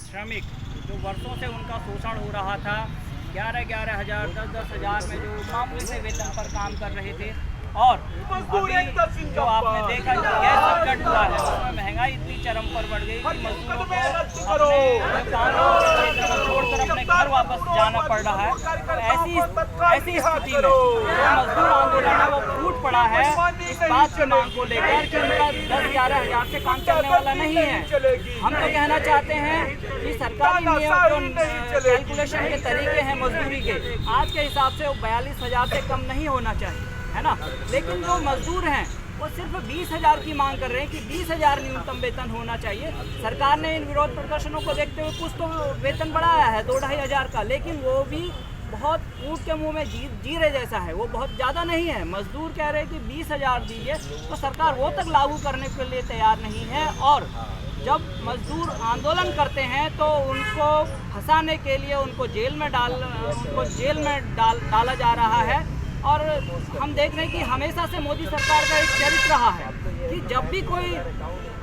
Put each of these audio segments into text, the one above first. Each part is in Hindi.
श्रमिक जो वर्षों से उनका शोषण हो रहा था, 11-11 हज़ार 10-10 हज़ार में जो मामूली से वेतन पर काम कर रहे थे, और अभी जो आपने देखा गैस संकट हुआ है उसमें महंगाई इतनी चरम पर बढ़ गई कि मजदूरों को अपने काम छोड़कर अपने घर वापस जाना पड़ रहा है। तो ऐसी स्थिति में जो मजदूर आंदोलन है वो फूट पड़ा है इस बात की मांग को लेकर कि उनका 10-11 हज़ार से काम चलने वाला नहीं है। हम तो कहना चाहते हैं कि सरकारी नियम जो कैलकुलेशन के तरीके हैं मजदूरी के, आज के हिसाब से वो 42 हज़ार से कम नहीं होना चाहिए, है ना। लेकिन जो मजदूर हैं वो सिर्फ 20 हज़ार की मांग कर रहे हैं कि 20 हज़ार न्यूनतम वेतन होना चाहिए। सरकार ने इन विरोध प्रदर्शनों को देखते हुए कुछ तो वेतन बढ़ाया है 2-2.5 हज़ार का, लेकिन वो भी बहुत ऊँट के मुंह में जीरे जैसा है, वो बहुत ज़्यादा नहीं है। मजदूर कह रहे हैं कि 20 हज़ार दीजिए, तो सरकार वो तक लागू करने के लिए तैयार नहीं है। और जब मजदूर आंदोलन करते हैं तो उनको फंसाने के लिए उनको जेल में डाला जा रहा है। और हम देख रहे हैं कि हमेशा से मोदी सरकार का एक चरित्र रहा है कि जब भी कोई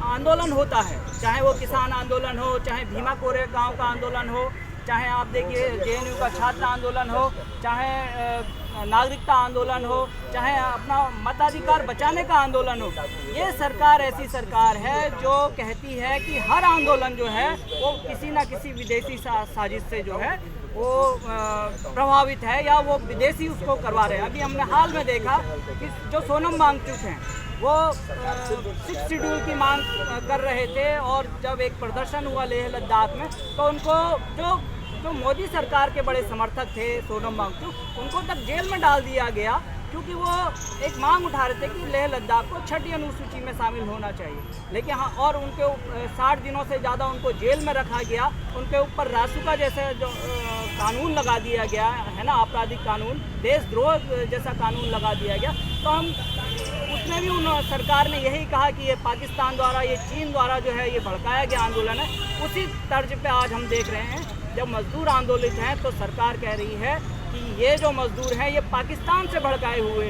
आंदोलन होता है, चाहे वो किसान आंदोलन हो, चाहे भीमा कोरेगांव का आंदोलन हो, चाहे आप देखिए जेएनयू का छात्र आंदोलन हो, चाहे नागरिकता आंदोलन हो, चाहे अपना मताधिकार बचाने का आंदोलन हो, ये सरकार ऐसी सरकार है जो कहती है कि हर आंदोलन जो है वो किसी न किसी विदेशी साजिश से जो है वो प्रभावित है या वो विदेशी उसको करवा रहे हैं। अभी हमने हाल में देखा कि जो सोनम वांगचुक हैं वो 6 शेड्यूल की मांग कर रहे थे, और जब एक प्रदर्शन हुआ लेह लद्दाख में तो उनको जो मोदी सरकार के बड़े समर्थक थे सोनम वांगचुक, उनको तक जेल में डाल दिया गया क्योंकि वो एक मांग उठा रहे थे कि लेह लद्दाख को 6ठी अनुसूची में शामिल होना चाहिए। लेकिन हाँ, और उनके 60 दिनों से ज़्यादा उनको जेल में रखा गया, उनके ऊपर रासुका जैसे जो कानून लगा दिया गया है ना, आपराधिक कानून, देशद्रोह जैसा कानून लगा दिया गया। तो हम उसमें भी सरकार ने यही कहा कि ये पाकिस्तान द्वारा, ये चीन द्वारा जो है ये भड़काया गया आंदोलन है। उसी तर्ज पे आज हम देख रहे हैं जब मजदूर आंदोलित हैं तो सरकार कह रही है कि ये जो मजदूर हैं ये पाकिस्तान से भड़काए हुए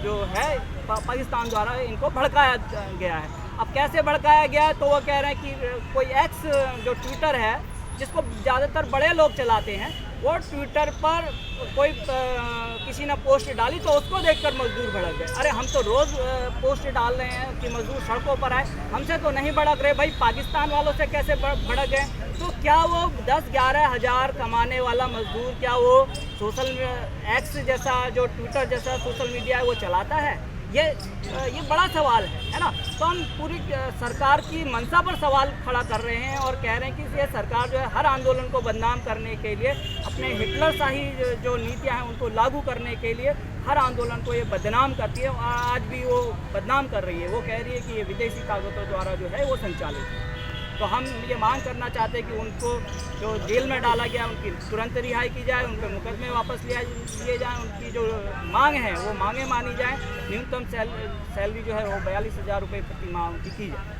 जो है, पाकिस्तान द्वारा इनको भड़काया गया है। अब कैसे भड़काया गया है तो वो कह रहे हैं कि कोई एक्स जो ट्विटर है जिसको ज़्यादातर बड़े लोग चलाते हैं, वो ट्विटर पर कोई किसी ने पोस्ट डाली तो उसको देखकर मजदूर भड़क गए। अरे हम तो रोज़ पोस्ट डाल रहे हैं कि मजदूर सड़कों पर आए, हमसे तो नहीं भड़क रहे भाई, पाकिस्तान वालों से कैसे भड़क गए। तो क्या वो 10-11 हज़ार कमाने वाला मजदूर, क्या वो सोशल एक्स जैसा जो ट्विटर जैसा सोशल मीडिया है वो चलाता है? ये बड़ा सवाल है ना। तो हम पूरी सरकार की मंशा पर सवाल खड़ा कर रहे हैं और कह रहे हैं कि ये सरकार जो है हर आंदोलन को बदनाम करने के लिए, अपने हिटलरशाही जो नीतियां हैं उनको लागू करने के लिए हर आंदोलन को ये बदनाम करती है। और आज भी वो बदनाम कर रही है, वो कह रही है कि ये विदेशी ताकतों द्वारा जो है वो संचालित है। तो हम ये मांग करना चाहते हैं कि उनको जो जेल में डाला गया उनकी तुरंत रिहाई की जाए, उनके मुकदमे वापस लिए जाएँ, उनकी जो मांग है वो मांगे मानी जाएँ। न्यूनतम सैलरी जो है वो 42 हज़ार रुपये प्रति माह उनकी की जाए।